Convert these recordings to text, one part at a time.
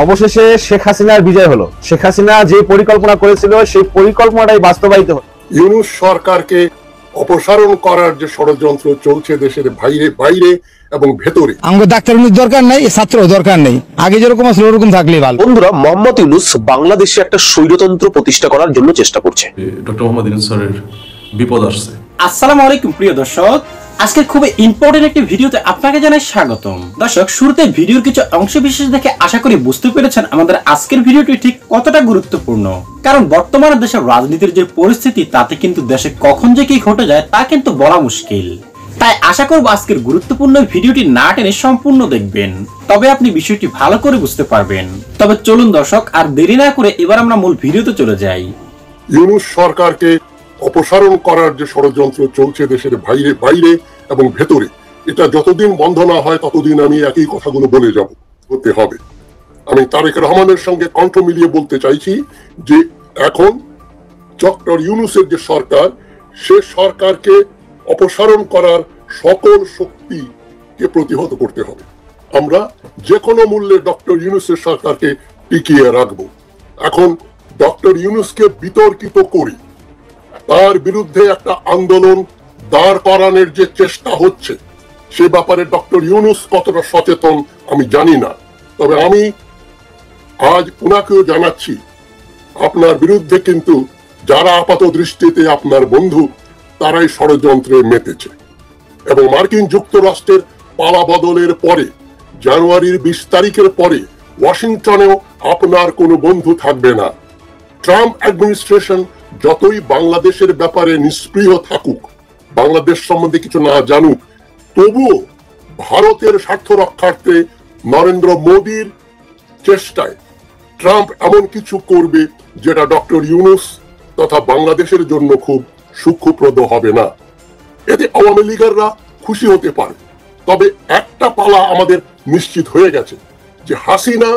অবশেষে শেখ হাসিনার বিজয় হলো। শেখ হাসিনা যে পরিকল্পনা করেছিল সেই পরিকল্পনাটাই বাস্তবায়িত হলো। ইউনূস সরকারকে অপসারণ করার যে ষড়যন্ত্র চলছে দেশের বাইরে বাইরে এবং ভেতরে, আমাকে ডাক্তার দরকার নাই, ছাত্র দরকার নেই, আগে যেরকম আসলে ওরকম থাকলেই ভালো। বন্ধুরা, মোহাম্মদ ইউনূস বাংলাদেশে একটা স্বৈরতন্ত্র প্রতিষ্ঠা করার জন্য চেষ্টা করছে। ডক্টর মোহাম্মদ ইউনূস স্যারের বিপদ আসছে। আসসালামু আলাইকুম প্রিয় দর্শক, আজকে খুব ইম্পর্টেন্ট একটি ভিডিওতে আপনাকে জানাই স্বাগতম। দর্শক, শুরুতে ভিডিওর কিছু অংশ বিশেষ দেখে আশা করি বুঝতে পেরেছেন আমাদের আজকের ভিডিওটি ঠিক কতটা গুরুত্বপূর্ণ। কারণ বর্তমানে দেশের রাজনীতির যে পরিস্থিতি, তাতে কিন্তু দেশে কখন যে কি ঘটে যায় তা কিন্তু বলা মুশকিল। তাই আশা করব আজকের গুরুত্বপূর্ণ ভিডিওটি না টেনে সম্পূর্ণ দেখবেন, তবে আপনি বিষয়টি ভালো করে বুঝতে পারবেন। তবে চলুন দর্শক, আর দেরি না করে এবার আমরা মূল ভিডিওতে চলে যাই। ইউনূস সরকারকে অপসারণ করার যে ষড়যন্ত্র চলছে দেশের বাইরে বাইরে এবং ভেতরে, এটা যতদিন বন্ধ না হয় ততদিন আমি একই কথাগুলো বলে যাব হতে হবে। আমি তারেক রহমানের সঙ্গে কণ্ঠ মিলিয়ে বলতে চাইছি যে এখন ডক্টর ইউনূসের যে সরকার, সে সরকারকে অপসারণ করার সকল শক্তিকে প্রতিহত করতে হবে। আমরা যে কোনো মূল্যে ডক্টর ইউনূসের সরকারকে টিকিয়ে রাখবো। এখন ডক্টর ইউনূসকে বিতর্কিত করি, তার বিরুদ্ধে একটা আন্দোলন দাঁড় করানোর যে চেষ্টা হচ্ছে, সে ব্যাপারে ডক্টর ইউনূস কতটা সচেতন আমি জানি না। তবে আমি আজ ওনাকেও জানাচ্ছি, আপনার বিরুদ্ধে কিন্তু যারা আপাত দৃষ্টিতে আপনার বন্ধু, তারাই ষড়যন্ত্রে মেতেছে। এবং মার্কিন যুক্তরাষ্ট্রের পালা বদলের পরে, জানুয়ারির 20 তারিখের পরে ওয়াশিংটনেও আপনার কোনো বন্ধু থাকবে না। ট্রাম্প অ্যাডমিনিস্ট্রেশন যতই বাংলাদেশের ব্যাপারে নিষ্ক্রিয় থাকুক, বাংলাদেশ সম্বন্ধে কিছু না জানুক, তবুও ভারতের স্বার্থ রক্ষার্থে নরেন্দ্র মোদীর চেষ্টায় ট্রাম্প এমন কিছু করবে যেটা ডক্টর ইউনূস তথা বাংলাদেশের জন্য খুব সুখপ্রদ হবে না। এতে আওয়ামী লীগাররা খুশি হতে পারে, তবে একটা পালা আমাদের নিশ্চিত হয়ে গেছে যে হাসিনা,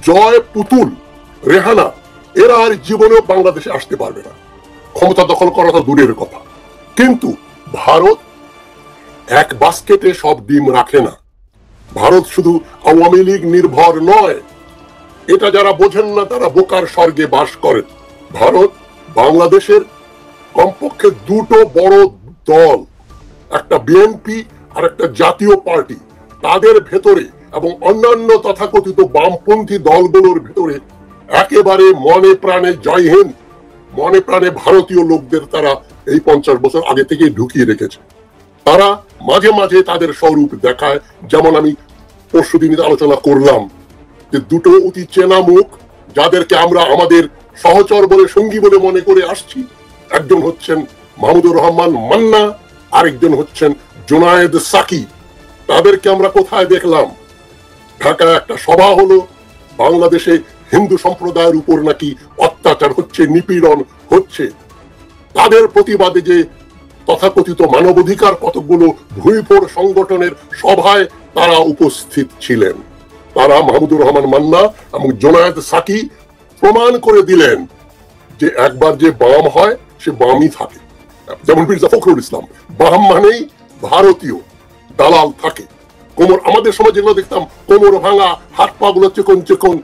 জয়, পুতুল, রেহানা এরা আর জীবনেও বাংলাদেশে আসতে পারবে না। ক্ষমতা দখল করা তো দূরের কথা, কিন্তু ভারত এক বাস্কেটে সব ডিম রাখে না। ভারত শুধু আওয়ামী লীগ নির্ভর নয়, এটা যারা বোঝেন না তারা বোকার স্বর্গে বাস করেন। ভারত বাংলাদেশের কমপক্ষে দুটো বড় দল, একটা বিএনপি আর একটা জাতীয় পার্টি, তাদের ভেতরে এবং অন্যান্য তথাকথিত বামপন্থী দলগুলোর ভেতরে একেবারে মনে প্রাণে জয় হিন্দ, মনে প্রাণে ভারতীয় লোকদের তারা এই 50 বছর আগে থেকে ঢুকিয়ে রেখেছে। তারা মাঝে মাঝে তাদের স্বরূপ দেখায়, যেমন আমি পরশুদিন আলোচনা করলাম যে দুটো অতি চেনা মুখ, যাদেরকে আমরা আমাদের সহচর বলে, সঙ্গী বলে মনে করে আসছি। একজন হচ্ছেন মাহমুদুর রহমান মান্না, আরেকজন হচ্ছেন জুনায়েদ সাকি। তাদেরকে আমরা কোথায় দেখলাম? ঢাকায় একটা সভা হলো, বাংলাদেশে হিন্দু সম্প্রদায়ের উপর নাকি অত্যাচার হচ্ছে, নিপীড়ন হচ্ছে। তাদের প্রতিবাদে যে তথাকথিত মানবাধিকার কতগুলো ভূঁইপোড় সংগঠনের সভায় তারা উপস্থিত ছিলেন। তারা মাহমুদুর রহমান মান্না এবং জুনায়েদ সাকি প্রমাণ করে দিলেন যে একবার যে বাম হয় সে বামই থাকে। যেমন মির্জা ফখরুল ইসলাম, বাম মানেই ভারতীয় দালাল থাকে। কোমর, আমাদের সময় যেগুলো দেখতাম কোমর ভাঙা, হাত পা গুলো চিকন চিকন,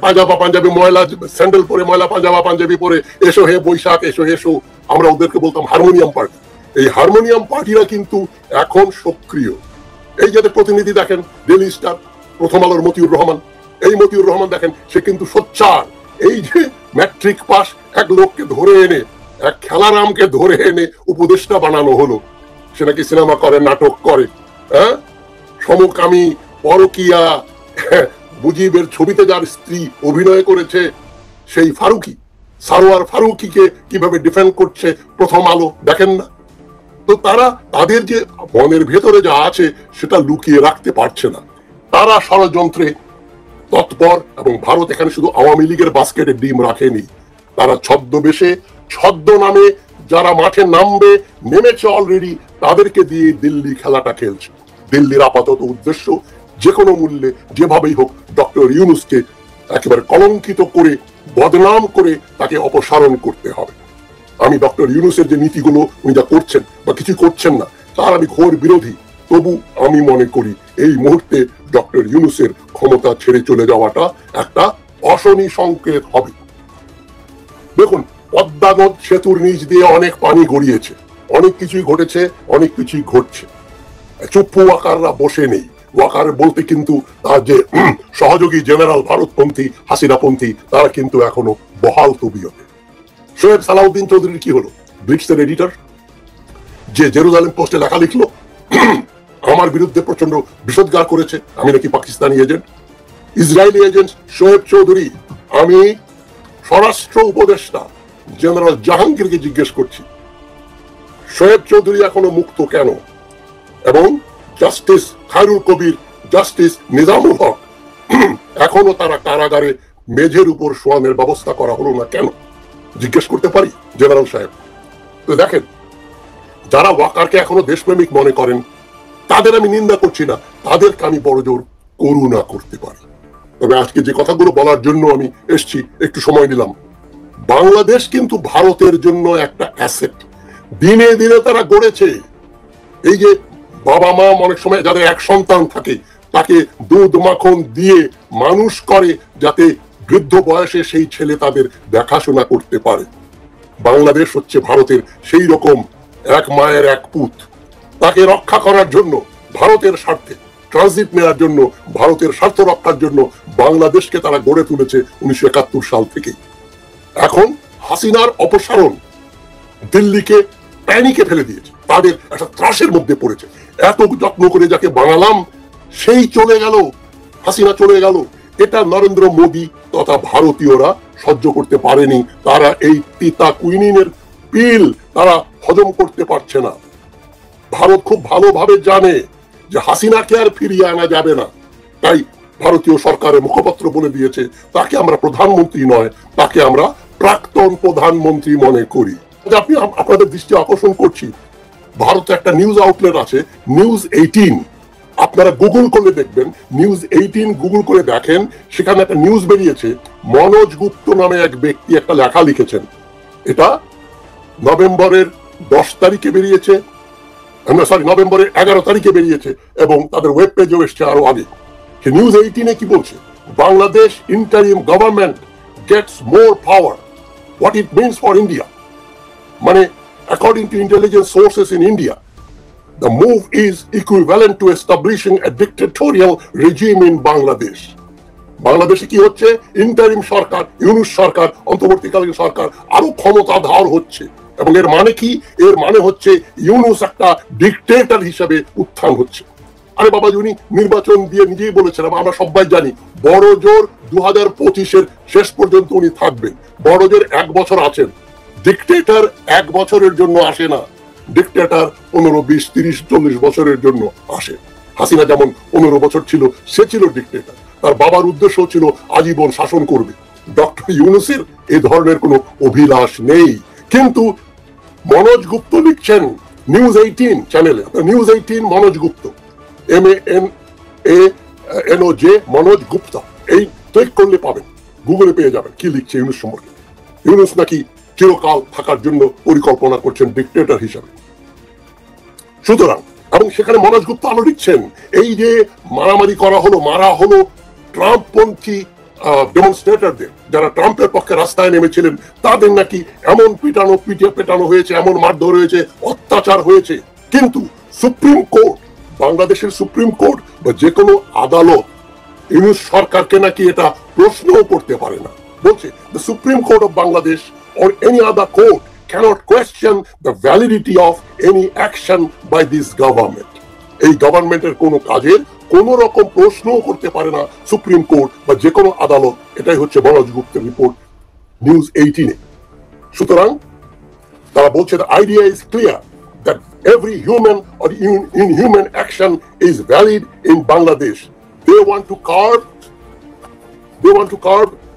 পাঞ্জাবা পাঞ্জাবি, ময়লা স্যান্ডেল পরে, ময়লা পাঞ্জাবা পাঞ্জাবি পরে, এসো হে বৈশাখ, এসো এসো, আমরা ওদেরকে বলতাম হারমোনিয়াম পার্টি। এই হারমোনিয়াম পার্টিরা কিন্তু এখন সক্রিয়। এই যাদের প্রতিনিধি দেখেন ডেইলি স্টার, প্রথম আলোর মতিউর রহমান, এই মতিউর রহমান দেখেন, সে কিন্তু সোচ্চার। এই যে ম্যাট্রিক পাস এক লোককে ধরে এনে, এক খেলারামকে ধরে এনে উপদেষ্টা বানানো হলো, সে নাকি সিনেমা করে, নাটক করে, হ্যাঁ, সমকামী, পরকিয়া, মুজিবের ছবিতে যার স্ত্রী অভিনয় করেছে সেই ফারুকি, সারোয়ার ফারুকিকে কিভাবে ডিফেন্ড করছে প্রথম আলো, দেখেন না? তো তারা তাদের যে মনের ভেতরে যা আছে সেটা লুকিয়ে রাখতে পারছে না। তারা ষড়যন্ত্রে তৎপর, এবং ভারত এখানে শুধু আওয়ামী লীগের বাস্কেটে ডিম রাখেনি, তারা ছদ্মবেশে, ছদ্মনামে যারা মাঠে নামবে, নেমেছে অলরেডি, তাদেরকে দিয়ে দিল্লি খেলাটা খেলছে। দিল্লির আপাতত উদ্দেশ্য যে কোনো মূল্যে যেভাবেই হোক ডক্টর ইউনূসকে একেবারে কলঙ্কিত করে, বদনাম করে তাকে অপসারণ করতে হবে। আমি ডক্টর ইউনূসের যে নীতিগুলো উনি যা করছেন বা কিছু করছেন না, তার আমি ঘোর বিরোধী। তবু আমি মনে করি এই মুহূর্তে ডক্টর ইউনূসের ক্ষমতা ছেড়ে চলে যাওয়াটা একটা অশনি সংকেত হবে। দেখুন, পদ্মা নদ সেতুর নিচ দিয়ে অনেক পানি গড়িয়েছে, অনেক কিছুই ঘটেছে, অনেক কিছুই ঘটছে। চুপ্পু ওয়াকাররা বসে নেই। ওয়াকার বলতে কিন্তু তার যে সহযোগী জেনারেল ভারতপন্থী হাসিনাপন্থী তারা কিন্তু এখনো বহাল তবিয়তে। শোয়েব সালাউদ্দিন চৌধুরীর কি হলো? ব্লিটজের এডিটর যে জেরুজালেম পোস্টে লেখা লিখলো আমার বিরুদ্ধে প্রচন্ড বিষোদ্গার করেছে, আমি নাকি Pakistani agent, Israeli agent. Shoaib Chowdhury, আমি স্বরাষ্ট্র উপদেষ্টা জেনারেল জাহাঙ্গীরকে জিজ্ঞেস করছি, শোয়েব চৌধুরী এখনো মুক্ত কেন? এবং জাস্টিস খায়রুল কবির, জাস্টিস নিজামুল হক এখনো তারা কারাগারে মেঝের উপর শোয়ানোর ব্যবস্থা করা হলো না কেন? জিজ্ঞেস করতে পারি জেনারেল সাহেব? তো দেখেন, যারা ওয়াকারকে এখনো দেশপ্রেমিক মনে করেন তাদের আমি নিন্দা করছি না, তাদেরকে আমি বড় জোর করুণা করতে পারি। তবে আজকে যে কথাগুলো বলার জন্য আমি এসছি, একটু সময় নিলাম। বাংলাদেশ কিন্তু ভারতের জন্য একটা অ্যাসেট, দিনে দিনে তারা গড়েছে। এই যে বাবা মা অনেক সময় যাদের এক সন্তান থাকে তাকে দুধ মাখন দিয়ে মানুষ করে যাতে বৃদ্ধ বয়সে সেই ছেলে তাদের দেখাশোনা করতে পারে। বাংলাদেশ হচ্ছে ভারতের সেই রকম এক মায়ের এক পুত। তাকে রক্ষা করার জন্য, ভারতের স্বার্থে ট্রানজিট নেওয়ার জন্য, ভারতের স্বার্থ রক্ষার জন্য বাংলাদেশকে তারা গড়ে তুলেছে 1971 সাল থেকে। এখন হাসিনার অপসারণ দিল্লিকে প্যানিকে ফেলে দিয়েছে, তাদের একটা ত্রাসের মধ্যে পড়েছে। এত যত্ন করে যাকে বানালাম সেই চলে গেল, হাসিনা চলে গেল। এটা নরেন্দ্র মোদী তথা ভারতীয়রা সহ্য করতে পারেনি। তারা এই তিতা কুইনিনের পিল তারা হজম করতে পারছে না। ভারত খুব ভালোভাবে জানে যে হাসিনাকে আর ফিরিয়ে আনা যাবে না, তাই ভারতীয় সরকারের মুখপাত্র বলে দিয়েছে তাকে আমরা প্রধানমন্ত্রী নয়, তাকে আমরা প্রাক্তন প্রধানমন্ত্রী মনে করি। আপনি আপনাদের দৃষ্টি আকর্ষণ করছি, ভারতে একটা নিউজ আউটলেট আছে নিউজ 18, আপনারা গুগল করলে দেখবেন নিউজ 18 গুগল করে দেখেন, সেখানে একটা নিউজ বেরিয়েছে। মনোজ গুপ্ত নামে এক ব্যক্তি একটা লেখা লিখেছেন, এটা নভেম্বরের 10 তারিখে বেরিয়েছে, নভেম্বরের 11 তারিখে বেরিয়েছে এবং তাদের ওয়েব পেজেও এসছে আরো আগে। নিউজ 18 কি বলছে? Bangladesh interim government gets more power, what it means for India. মানে according to intelligence sources in India, the move is equivalent to establishing a dictatorial regime in Bangladesh. বাংলাদেশে কি হচ্ছে? ইন্টারিম সরকার, ইউনূস সরকার, অন্তর্বর্তীকালীন সরকার আরো ক্ষমতাধর হচ্ছে। এবং এর মানে কি? এর মানে হচ্ছে ইউনূস একটা ডিক্টেটর হিসেবে উত্থান হচ্ছে। আরে বাবা, উনি নির্বাচন দিয়ে নিজেই বলেছেন, আমরা সবাই জানি বড় জোর 2025-এর শেষ পর্যন্ত উনি থাকবেন। বড় জোর 1 বছর আছেন। ডিক্টেটর 1 বছরের জন্য আসে না, ডিক্টেটর 15, 20, 30, 40 বছরের জন্য আসে। হাসিনা যেমন 15 বছর ছিল, সে ছিল ডিক্টেটর, তার বাবার উদ্দেশ্য ছিল আজীবন শাসন করবে। ডক্টর ইউনূসের এই ধরনের কোনো অভিলাষ নেই। কিন্তু মনোজ গুপ্ত লিখছেন নিউজ 18 চ্যানেলে, নিউজ 18 মনোজ গুপ্ত, MANOJ মনোজ গুপ্তা, এই ক্লিক করলে পাবেন, গুগলে পেয়ে যাবেন কি লিখছে ইউনূস সম্পর্কে। ইউনূস নাকি চিরকাল থাকার জন্য পরিকল্পনা করছেন ডিক্টেটর হিসাবে। সুতরাং, এবং সেখানে মনোজ গুপ্তা আলো লিখছেন, এই যে মারামারি করা হলো, মারা হলো ট্রাম্পপন্থী ডেমনস্ট্রেটরদের, যারা ট্রাম্পের পক্ষে রাস্তায় নেমেছিলেন, তাদের নাকি এমন পেটানো হয়েছে, এমন মারধর হয়েছে, অত্যাচার হয়েছে। কিন্তু সুপ্রিম কোর্ট, বাংলাদেশের সুপ্রিম কোর্ট বা যে কোনো আদালত ইউনূস সরকারকে নাকি এটা প্রশ্নও করতে পারে না। বলছে the Supreme Court of Bangladesh or any other court cannot question the validity of any action by this government. এই গভর্নমেন্টের কোনো কাজের কোন রকম প্রশ্নও করতে পারে না সুপ্রিম কোর্ট বা যে কোনো আদালত। এটাই হচ্ছে মনোজ গুপ্তের রিপোর্ট নিউজ 18-এ। সুতরাং তারা বলছে the idea is clear that every human or inhuman action is valid in Bangladesh. They want to carve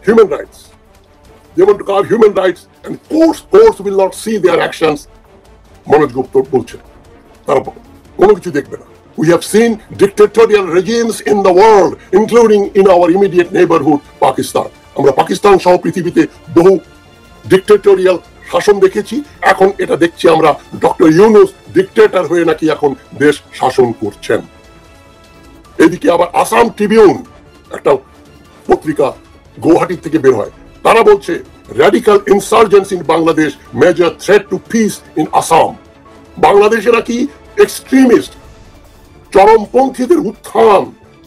human rights. They want to carve human rights and courts will not see their actions. Manoj Gupta বলছেন তারা কোনো কিছু দেখবে না। We have seen dictatorial regimes in the world, including in our immediate neighborhood, Pakistan. আমরা পাকিস্তান সহ পৃথিবীতে বহু ডিক্টেটোরিয়াল শাসন দেখেছি, এখন এটা দেখছি আমরা ডক্টর ইউনূস ডিক্টেটর হয়ে নাকি এখন দেশ শাসন করছেন। এদিকে আবার আসাম ট্রিবিউন একটা পত্রিকা গুয়াহাটি থেকে বের হয়, তারা বলছে radical insurgency in Bangladesh major threat to piece in Assam. বাংলাদেশে নাকি এক্সট্রিমিস্ট চরমপন্থীদের উত্থান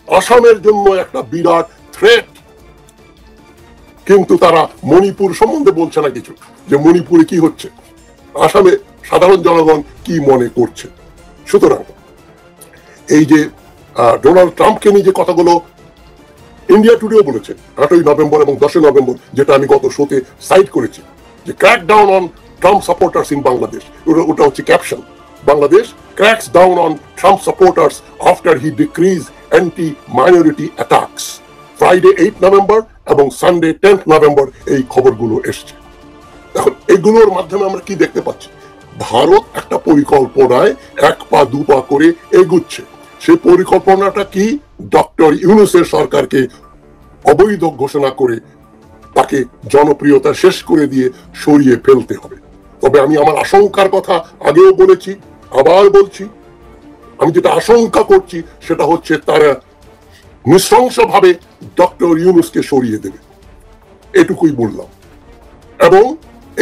আসামের জন্য একটা বিরাট থ্রেট। কিন্তু তারা মণিপুর সম্বন্ধে বলছে না কিছু, যে মণিপুরে কি হচ্ছে, আসামে সাধারণ জনগণ কি মনে করছে। সুতরাং এই যে ডোনাল্ড ট্রাম্পকে নিয়ে যে কথাগুলো ইন্ডিয়া টুডেও বলেছে 8ই নভেম্বর এবং 10ই নভেম্বর, যেটা আমি গত শোতে সাইট করেছি, যে crack down on Trump supporters in Bangladesh, ওটা হচ্ছে caption, Bangladesh cracks down on Trump supporters after he decrease anti minority attacks. Friday 8 November এবং সানডে 10 নভেম্বর এই খবরগুলো এসছে। এখন এগুলোর মাধ্যমে আমরা কি দেখতে পাচ্ছি, ভারত একটা পরিকল্পনায় 1 পা 2 পা করে এগুচ্ছে। সেই পরিকল্পনাটা কি, ডক্টর ইউনূসের সরকারকে অবৈধ ঘোষণা করে তাকে জনপ্রিয়তা শেষ করে দিয়ে সরিয়ে ফেলতে হবে। তবে আমি আমার আশঙ্কার কথা আগেও বলেছি, আবার বলছি, আমি যেটা আশঙ্কা করছি সেটা হচ্ছে তারা নৃশংসভাবে ডক্টর ইউনূসকে সরিয়ে দেবে, এটুকুই বললাম। এবং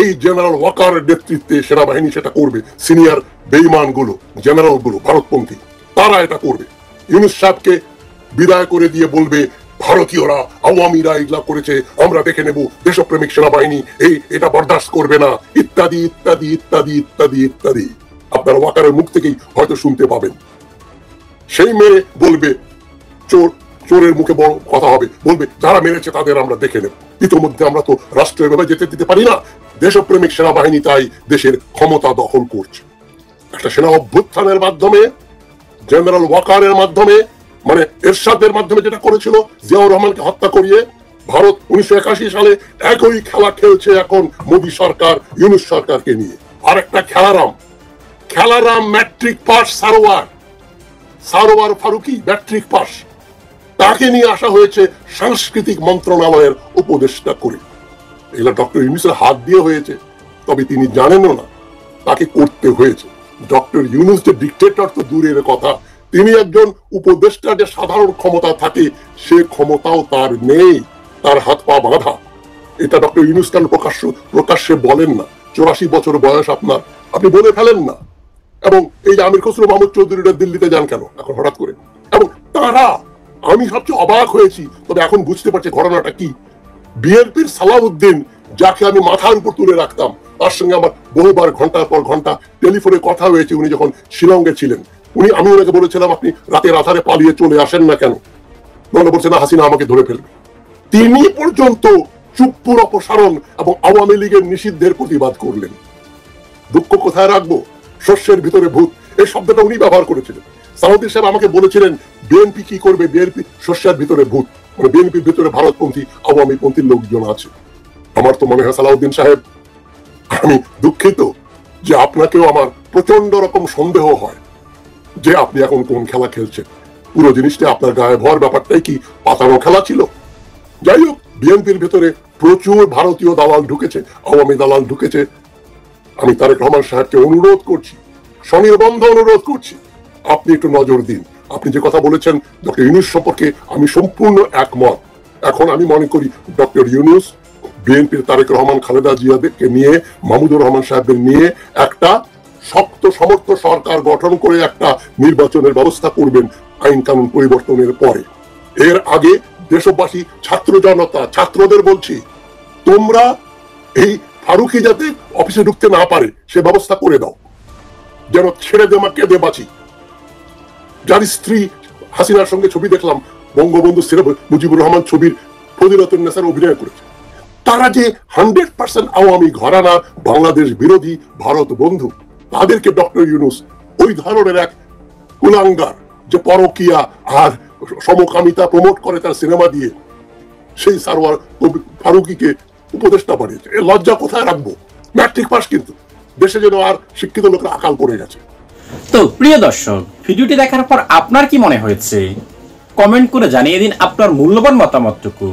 এই জেনারেল ওয়াকারের নেতৃত্বে সেনাবাহিনী সেটা করবে, সিনিয়র বেঈমান গুলো, জেনারেল গুলো, ভারতপন্থী, তারা এটা করবে। ইউনূস সাহেবকে বিদায় করে দিয়ে বলবে ভারতীয়রা, আওয়ামীরা এগুলা করেছে, আমরা দেখে নেব, দেশপ্রেমিক সেনাবাহিনী এটা বরদাস্ত করবে না, ইত্যাদি ইত্যাদি ইত্যাদি ইত্যাদি ইত্যাদি। আপনারা ওয়াকারের মুখ থেকেই হয়তো শুনতে পাবেন। সেই মেয়ে বলবে, চোরের মুখে বড় কথা হবে, বলবে যারা মেরেছে তাদের আমরা দেখে নেব। ইতিমধ্যে আমরা তো রাষ্ট্র এভাবে যেতে দিতে পারি না, দেশপ্রেমিক সেনাবাহিনী তাই দেশের ক্ষমতা দখল করছে। একটা সেনা অভ্যুত্থানের মাধ্যমে, জেনারেল ওয়াকারের মাধ্যমে, মানে এরশাদের মাধ্যমে যেটা করেছিল জিয়াউর রহমানকে হত্যা করিয়ে, ভারত 1981 সালে একই খেলা খেলছে এখন মোদী সরকার ইউনূস সরকারকে নিয়ে। আর একটা Khelaram matric pass, Sarwar Faruqui matric pass, তাকে নিয়ে আসা হয়েছে সাংস্কৃতিক মন্ত্রণালয়ের উপদেষ্টা করে। এগুলো ডক্টর ইউনূসের হাত দিয়ে হয়েছে, তবে তিনি জানেনও না তাকে করতে হয়েছে। ডক্টর ইউনূস যে ডিক্টেটর তো দূরের কথা, তিনি একজন উপদেষ্টা, যে সাধারণ ক্ষমতা থাকে সে ক্ষমতাও তার নেই, তার হাত পা বাঁধা। এটা ডক্টর ইউনূস কেন প্রকাশ্যে বলেন না? 84 বছর বয়স আপনার, আপনি বলে ফেলেন না। এবং এই যে আমির খসরু মাহমুদ চৌধুরীরা দিল্লিতে যান কেন এখন হঠাৎ করে? এবং তারা, আমি সবচেয়ে অবাক হয়েছি, তবে এখন বুঝতে পারছি ঘটনাটা কি। বিএনপির সালাউদ্দিন, যাকে আমি মাথার উপর তুলে রাখতাম, তার সঙ্গে আমার বহুবার ঘন্টার পর ঘন্টা টেলিফোনে কথা হয়েছে, উনি যখন শিলংয়ে ছিলেন। আমি ওনাকে বলেছিলাম আপনি রাতের আধারে পালিয়ে চলে আসেন না কেন, মনে বলছে না হাসিনা আমাকে ধরে ফেলবে। তিনি পর্যন্ত চুপ্পুর অপসারণ এবং আওয়ামী লীগের নিষিদ্ধের প্রতিবাদ করলেন। দুঃখ কোথায় রাখবো? শস্যের ভিতরে ভূত, এই শব্দটা উনি ব্যবহার করেছিলেন। সালাউদ্দিন সাহেব আমাকে বলেছিলেন বিএনপি কি করবে, বিএনপি শস্যের ভিতরে ভূত, মানে বিএনপির ভিতরে ভারতপন্থী আওয়ামীপন্থীর লোকজন আছে। আমার তো মনে হয় সালাউদ্দিন সাহেব, আমি দুঃখিত যে আপনাকেও আমার প্রচন্ড রকম সন্দেহ হয় যে আপনি এখন কোন খেলা খেলছেন। পুরো জিনিসটা আপনার গায়ে ভর ব্যাপারটাই কি পাতানো খেলা ছিল? যাই হোক, বিএনপির ভিতরে প্রচুর ভারতীয় দালাল ঢুকেছে, আওয়ামী দালাল ঢুকেছে। আমি তারেক রহমান সাহেবকে অনুরোধ করছি, স্বনির্বন্ধ অনুরোধ করছি, আপনি একটু নজর দিন। আপনি যে কথা বলেছেন ডক্টর ইউনূস সম্পর্কে আমি সম্পূর্ণ একমত। এখন আমি মনে করি ডক্টর ইউনূস বিএনপির তারেক রহমান, খালেদা জিয়াদেরকে নিয়ে, মাহমুদুর রহমান সাহেবদের নিয়ে একটা শক্ত সমর্থ সরকার গঠন করে একটা নির্বাচনের ব্যবস্থা করবেন আইন কানুন পরিবর্তনের পরে। এর আগে দেশবাসী, ছাত্র জনতা, ছাত্রদের বলছি, তোমরা এই ফারুকি যাতে অফিসে ঢুকতে না পারে সে ব্যবস্থা করে দাও, যেন ছেড়ে দে মা কেঁদে বাঁচি। যার স্ত্রী হাসিনার সঙ্গে ছবি দেখলাম, বঙ্গবন্ধু মুজিবুর রহমান ছবির ফজিলতুন্নেসার অভিনয় করেছে। তারা যে 100% আওয়ামী ঘরানা, বাংলাদেশ বিরোধী, ভারত বন্ধু, তাদেরকে ডক্টর ইউনূস ওই ধরনের এক কুলাঙ্গার, যে পরকিয়া আর সমকামিতা প্রমোট করে তার সিনেমা দিয়ে, সেই সারোয়ার ফারুকিকে উপদেষ্টা বানিয়েছে। এর লজ্জা কোথায় রাখবো? ম্যাট্রিক পাস, কিন্তু দেশে যেন আর শিক্ষিত লোকের আকাল পড়ে গেছে। তো প্রিয় দর্শক, ভিডিওটি দেখার পর আপনার কি মনে হয়েছে? কমেন্ট করে জানিয়ে দিন আপনার মূল্যবান মতামতটুকু।